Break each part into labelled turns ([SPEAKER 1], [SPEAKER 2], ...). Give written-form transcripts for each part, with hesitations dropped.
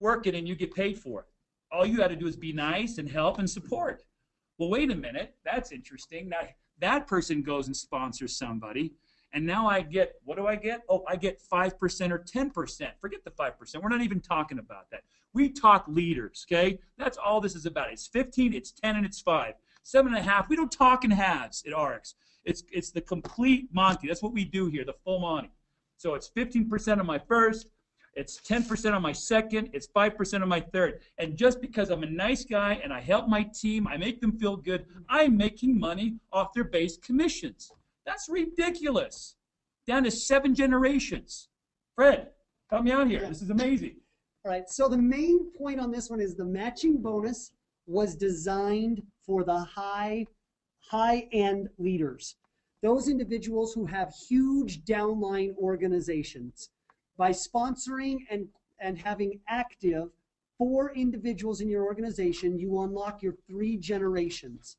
[SPEAKER 1] working and you get paid for it. All you got to do is be nice and help and support. Well, wait a minute. That's interesting. Now, that person goes and sponsors somebody, and now I get, what do I get? Oh, I get 5% or 10%. Forget the 5%. We're not even talking about that. We talk leaders, okay? That's all this is about. It's 15, it's 10, and it's 5. 7.5, we don't talk in halves at Ariix. It's the complete Monty. That's what we do here, the full Monty. So it's 15% on my first, it's 10% on my second, it's 5% on my third. And just because I'm a nice guy and I help my team, I make them feel good, I'm making money off their base commissions. That's ridiculous. Down to 7 generations. Fred, help me out here. This is amazing.
[SPEAKER 2] All right, so the main point on this one is the matching bonus was designed for the high-end leaders. Those individuals who have huge downline organizations. By sponsoring and having active 4 individuals in your organization, you unlock your 3 generations.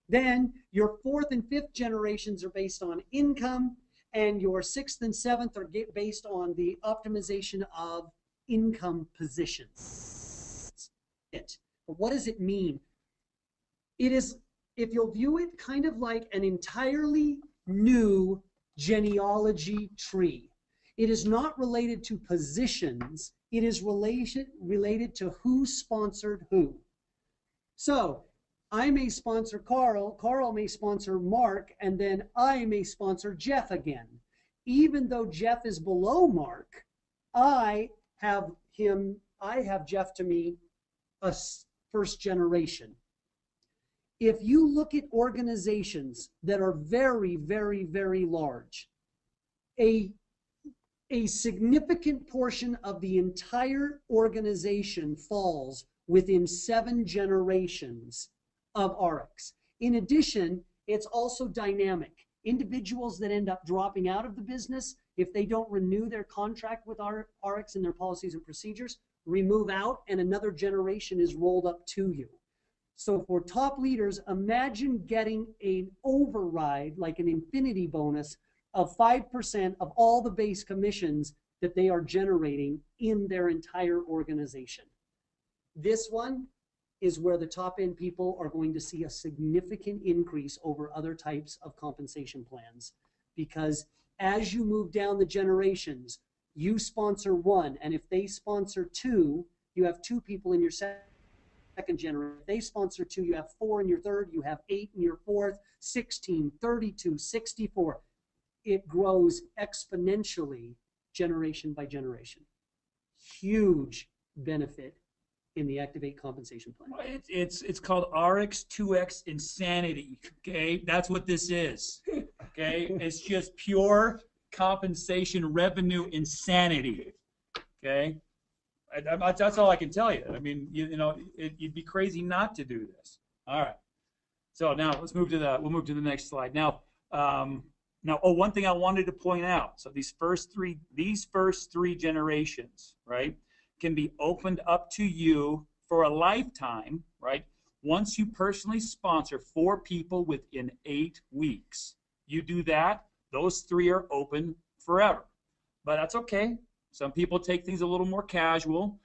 [SPEAKER 2] Then your 4th and 5th generations are based on income, and your 6th and 7th are based on the optimization of income positions. But what does it mean? It is, if you'll view it, kind of like an entirely new genealogy tree. It is not related to positions. It is related to who sponsored who. So I may sponsor Carl, Carl may sponsor Mark, and then I may sponsor Jeff again. Even though Jeff is below Mark, I have Jeff to me a first generation. If you look at organizations that are very, very, very large, a significant portion of the entire organization falls within 7 generations of Ariix. In addition, it's also dynamic. Individuals that end up dropping out of the business, if they don't renew their contract with Ariix and their policies and procedures, remove out and another generation is rolled up to you. So for top leaders, imagine getting an override, like an infinity bonus, of 5% of all the base commissions that they are generating in their entire organization. This one is where the top end people are going to see a significant increase over other types of compensation plans, because as you move down the generations, you sponsor 1, and if they sponsor 2, you have 2 people in your second generation. If they sponsor 2, you have 4 in your third, you have 8 in your fourth, 16, 32, 64. It grows exponentially generation by generation. Huge benefit in the Activate compensation plan.
[SPEAKER 1] It's called Ariix 2X insanity. Okay, that's what this is. Okay, it's just pure compensation revenue insanity. Okay, that's all I can tell you. I mean, you'd be crazy not to do this. All right. So now let's move to the next slide. Now, one thing I wanted to point out. So these first three generations, right, can be opened up to you for a lifetime, right? Once you personally sponsor 4 people within 8 weeks. You do that, those 3 are open forever. But that's okay. Some people take things a little more casual.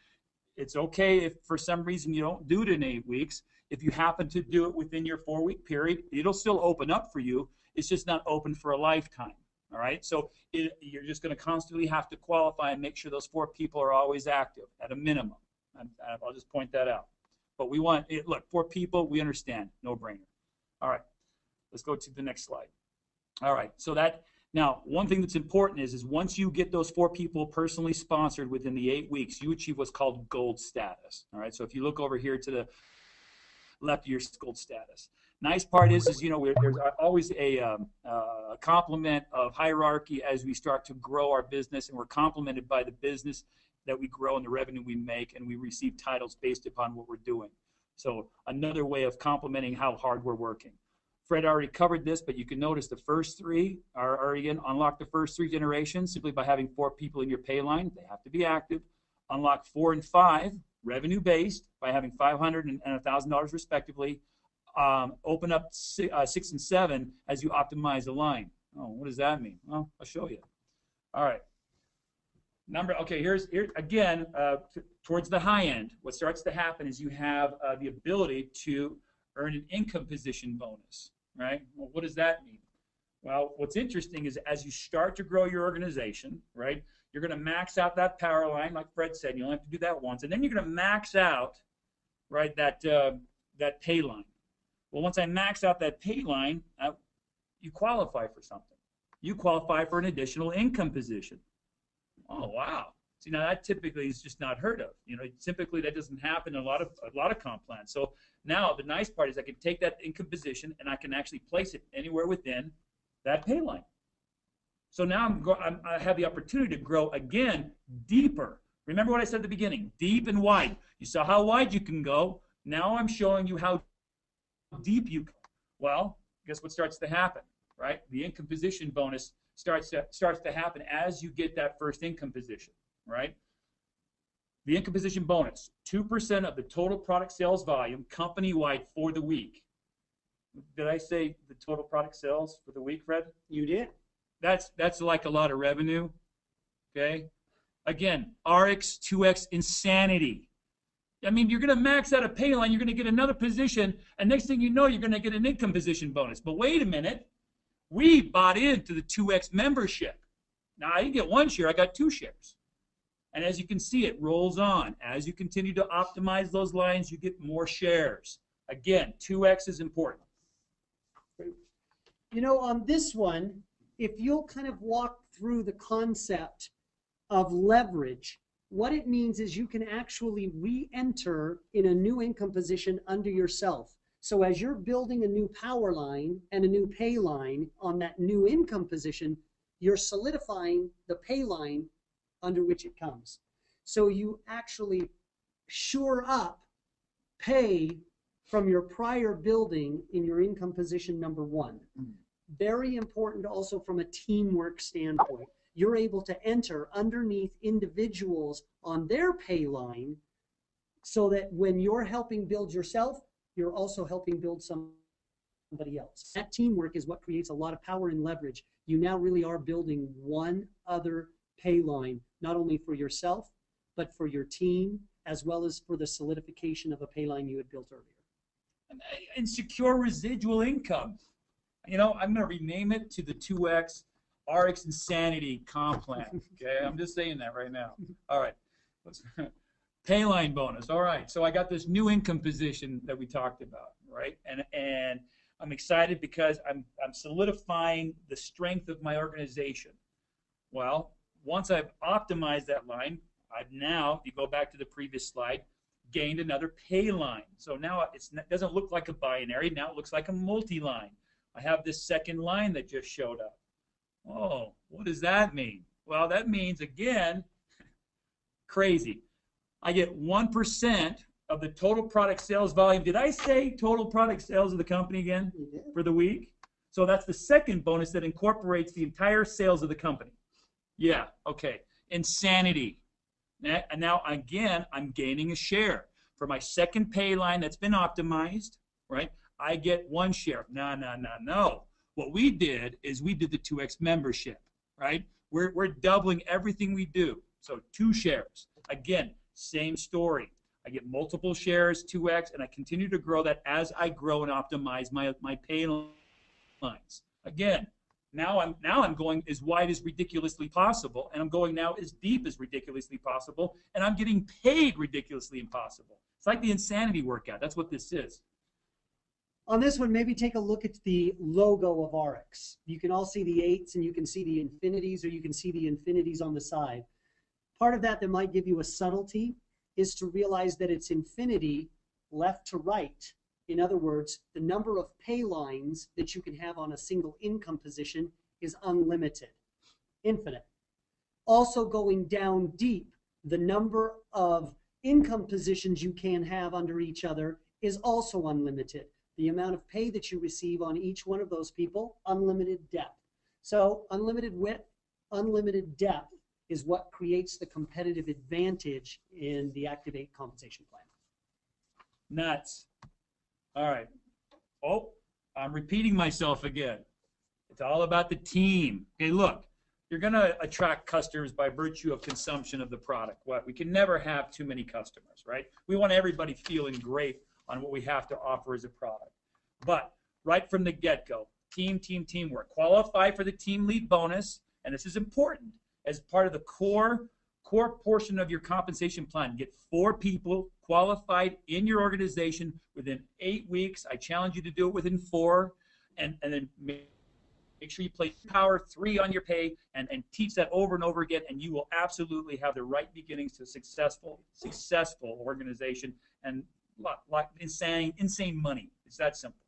[SPEAKER 1] It's okay if for some reason you don't do it in 8 weeks. If you happen to do it within your 4-week period, it'll still open up for you. It's just not open for a lifetime. All right, so you're just going to constantly have to qualify and make sure those 4 people are always active at a minimum. I'll just point that out. But we want it. Look, 4 people, we understand, no brainer. All right, let's go to the next slide. All right, so now one thing that's important is once you get those 4 people personally sponsored within the 8 weeks, you achieve what's called gold status. All right, so if you look over here to the left of your gold status. Nice part is there's always a complement of hierarchy as we start to grow our business, and we're complemented by the business that we grow and the revenue we make, and we receive titles based upon what we're doing. So another way of complementing how hard we're working. Fred already covered this, but you can notice the first 3 are again, unlock the first 3 generations simply by having 4 people in your pay line. They have to be active. Unlock 4 and 5, revenue-based, by having $500 and $1,000 respectively. Open up 6 and 7 as you optimize the line. Oh, what does that mean? Well, I'll show you. All right. Okay, here again, towards the high end, what starts to happen is you have the ability to earn an income position bonus, right? Well, what does that mean? Well, what's interesting is as you start to grow your organization, right, you're going to max out that power line, like Fred said. You only have to do that once, and then you're going to max out, right, that pay line. Well, once I max out that pay line, you qualify for something. You qualify for an additional income position. Oh, wow. See, now that typically is just not heard of. You know, typically that doesn't happen in a lot of comp plans. So now the nice part is I can take that income position and I can actually place it anywhere within that pay line. So now I have the opportunity to grow again deeper. Remember what I said at the beginning, deep and wide. You saw how wide you can go. Now I'm showing you how deep you go. Well, guess what starts to happen, right? The income position bonus starts to happen as you get that first income position, right? The income position bonus, 2% of the total product sales volume company-wide for the week. Did I say the total product sales for the week, Fred?
[SPEAKER 2] You did.
[SPEAKER 1] That's like a lot of revenue, okay? Again, Ariix 2X insanity. I mean, you're going to max out a pay line, you're going to get another position, and next thing you know, you're going to get an income position bonus. But wait a minute. We bought into the 2X membership. Now, I didn't get one share, I got 2 shares. And as you can see, it rolls on. As you continue to optimize those lines, you get more shares. Again, 2X is important.
[SPEAKER 2] You know, on this one, if you'll kind of walk through the concept of leverage, what it means is you can actually re-enter in a new income position under yourself. So as you're building a new power line and a new pay line on that new income position, you're solidifying the pay line under which it comes. So you actually shore up pay from your prior building in your income position number 1. Very important also from a teamwork standpoint. You're able to enter underneath individuals on their pay line so that when you're helping build yourself, you're also helping build somebody else. That teamwork is what creates a lot of power and leverage. You now really are building one other pay line, not only for yourself, but for your team, as well as for the solidification of a pay line you had built earlier.
[SPEAKER 1] And secure residual income. You know, I'm going to rename it to the 2X Ariix Insanity Comp Plan. Okay, I'm just saying that right now. All right. Pay line bonus. All right. So I got this new income position that we talked about, right? And I'm excited because I'm solidifying the strength of my organization. Well, once I've optimized that line, I've now, if you go back to the previous slide, gained another pay line. So now it doesn't look like a binary. Now it looks like a multi-line. I have this second line that just showed up. Oh, what does that mean? Well, that means, again, crazy. I get 1% of the total product sales volume. Did I say total product sales of the company again for the week? So that's the second bonus that incorporates the entire sales of the company. Yeah, okay. Insanity. And now, again, I'm gaining a share. For my second pay line that's been optimized, right, I get 1 share. No. What we did is we did the 2X membership, right? We're doubling everything we do. So 2 shares. Again, same story. I get multiple shares, 2X, and I continue to grow that as I grow and optimize my pay lines. Again, now I'm going as wide as ridiculously possible, and I'm going now as deep as ridiculously possible, and I'm getting paid ridiculously impossible. It's like the insanity workout. That's what this is.
[SPEAKER 2] On this one, maybe take a look at the logo of Ariix. You can all see the 8s and you can see the infinities, or you can see the infinities on the side. Part of that might give you a subtlety is to realize that it's infinity left to right. In other words, the number of pay lines that you can have on a single income position is unlimited, infinite. Also going down deep, the number of income positions you can have under each other is also unlimited. The amount of pay that you receive on each one of those people, unlimited depth. So unlimited width, unlimited depth is what creates the competitive advantage in the Activate compensation plan.
[SPEAKER 1] Nuts. All right. Oh, I'm repeating myself again. It's all about the team. Okay, look. you're going to attract customers by virtue of consumption of the product. What we can never have too many customers, right? We want everybody feeling great on what we have to offer as a product. But right from the get-go, teamwork. Qualify for the team lead bonus, and this is important as part of the core portion of your compensation plan. Get 4 people qualified in your organization within 8 weeks. I challenge you to do it within 4, and then make sure you play power 3 on your pay, and teach that over and over again, and you will absolutely have the right beginnings to a successful organization and insane money. It's that simple.